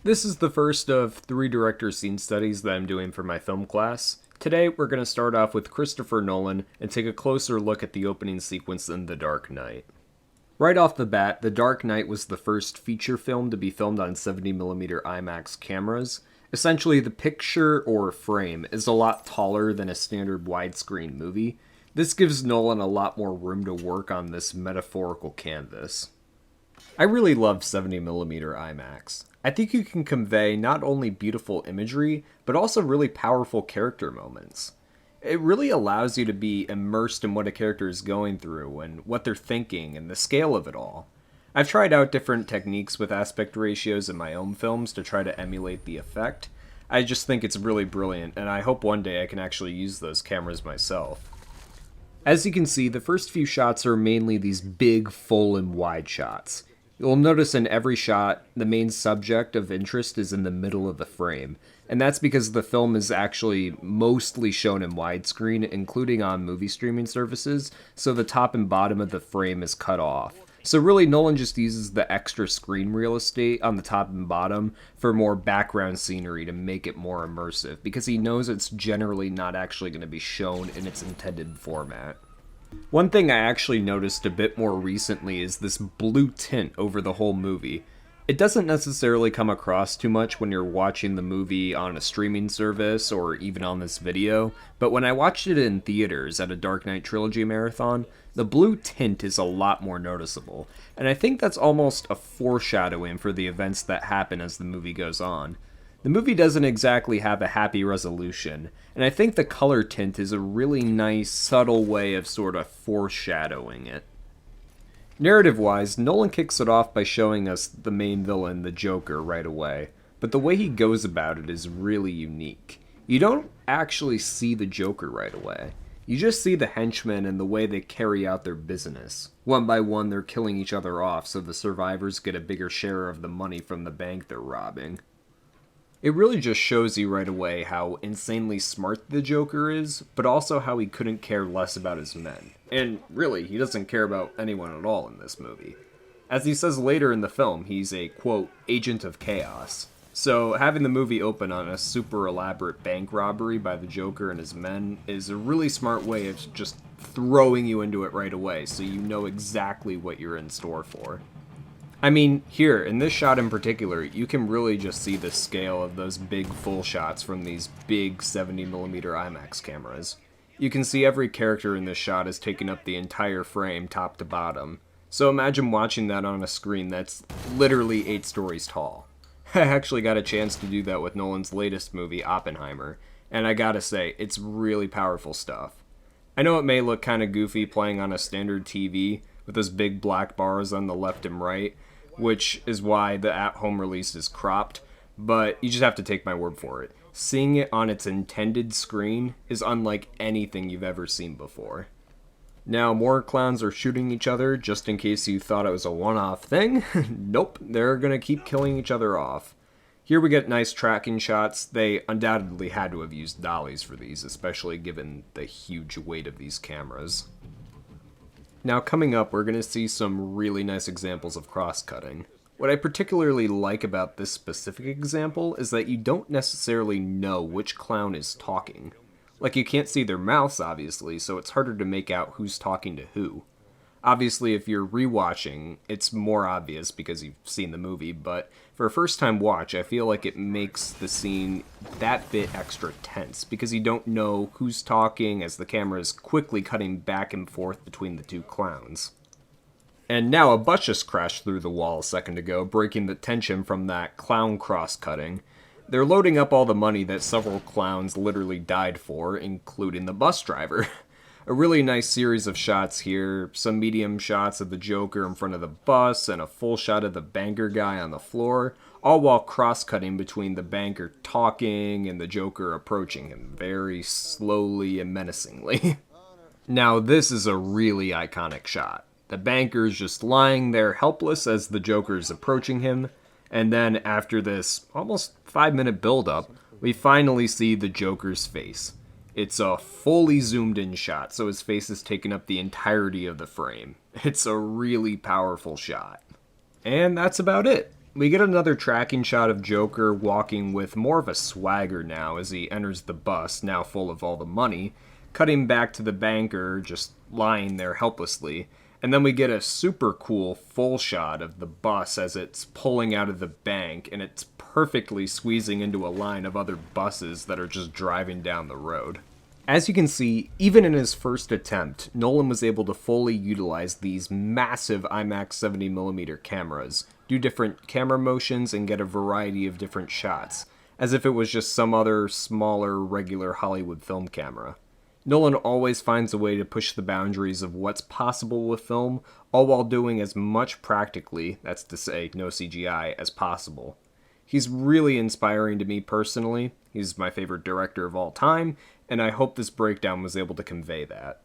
This is the first of 3 director scene studies that I'm doing for my film class. Today, we're going to start off with Christopher Nolan and take a closer look at the opening sequence in The Dark Knight. Right off the bat, The Dark Knight was the first feature film to be filmed on 70mm IMAX cameras. Essentially, the picture, or frame, is a lot taller than a standard widescreen movie. This gives Nolan a lot more room to work on this metaphorical canvas. I really love 70mm IMAX. I think you can convey not only beautiful imagery, but also really powerful character moments. It really allows you to be immersed in what a character is going through and what they're thinking and the scale of it all. I've tried out different techniques with aspect ratios in my own films to try to emulate the effect. I just think it's really brilliant, and I hope one day I can actually use those cameras myself. As you can see, the first few shots are mainly these big, full, and wide shots. You'll notice in every shot, the main subject of interest is in the middle of the frame, and that's because the film is actually mostly shown in widescreen, including on movie streaming services, so the top and bottom of the frame is cut off. So really, Nolan just uses the extra screen real estate on the top and bottom for more background scenery to make it more immersive, because he knows it's generally not actually going to be shown in its intended format. One thing I actually noticed a bit more recently is this blue tint over the whole movie. It doesn't necessarily come across too much when you're watching the movie on a streaming service or even on this video, but when I watched it in theaters at a Dark Knight Trilogy marathon, the blue tint is a lot more noticeable, and I think that's almost a foreshadowing for the events that happen as the movie goes on. The movie doesn't exactly have a happy resolution, and I think the color tint is a really nice, subtle way of sort of foreshadowing it. Narrative-wise, Nolan kicks it off by showing us the main villain, the Joker, right away, but the way he goes about it is really unique. You don't actually see the Joker right away. You just see the henchmen and the way they carry out their business. One by one, they're killing each other off so the survivors get a bigger share of the money from the bank they're robbing. It really just shows you right away how insanely smart the Joker is, but also how he couldn't care less about his men. And really, he doesn't care about anyone at all in this movie. As he says later in the film, he's a, quote, agent of chaos. So having the movie open on a super elaborate bank robbery by the Joker and his men is a really smart way of just throwing you into it right away, so you know exactly what you're in store for. I mean, here, in this shot in particular, you can really just see the scale of those big full shots from these big 70mm IMAX cameras. You can see every character in this shot is taking up the entire frame, top to bottom. So imagine watching that on a screen that's literally 8 stories tall. I actually got a chance to do that with Nolan's latest movie, Oppenheimer, and I gotta say, it's really powerful stuff. I know it may look kinda goofy playing on a standard TV, with those big black bars on the left and right, which is why the at-home release is cropped, but you just have to take my word for it. Seeing it on its intended screen is unlike anything you've ever seen before. Now, more clowns are shooting each other, just in case you thought it was a one-off thing. Nope, they're gonna keep killing each other off. Here we get nice tracking shots. They undoubtedly had to have used dollies for these, especially given the huge weight of these cameras. Now coming up, we're going to see some really nice examples of cross-cutting. What I particularly like about this specific example is that you don't necessarily know which clown is talking. Like, you can't see their mouths, obviously, so it's harder to make out who's talking to who. Obviously, if you're rewatching, it's more obvious because you've seen the movie, but for a first-time watch, I feel like it makes the scene that bit extra tense, because you don't know who's talking as the camera is quickly cutting back and forth between the two clowns. And now a bus just crashed through the wall a second ago, breaking the tension from that clown cross-cutting. They're loading up all the money that several clowns literally died for, including the bus driver. A really nice series of shots here, some medium shots of the Joker in front of the bus, and a full shot of the banker guy on the floor, all while cross-cutting between the banker talking and the Joker approaching him very slowly and menacingly. Now this is a really iconic shot. The banker's just lying there helpless as the Joker's approaching him, and then after this almost 5-minute build-up, we finally see the Joker's face. It's a fully zoomed in shot, so his face is taking up the entirety of the frame. It's a really powerful shot. And that's about it. We get another tracking shot of Joker walking with more of a swagger now as he enters the bus, now full of all the money, cutting back to the banker just lying there helplessly. And then we get a super cool full shot of the bus as it's pulling out of the bank, and it's perfectly squeezing into a line of other buses that are just driving down the road. As you can see, even in his first attempt, Nolan was able to fully utilize these massive IMAX 70mm cameras, do different camera motions, and get a variety of different shots, as if it was just some other smaller, regular Hollywood film camera. Nolan always finds a way to push the boundaries of what's possible with film, all while doing as much practically, that's to say, no CGI, as possible. He's really inspiring to me personally. He's my favorite director of all time, and I hope this breakdown was able to convey that.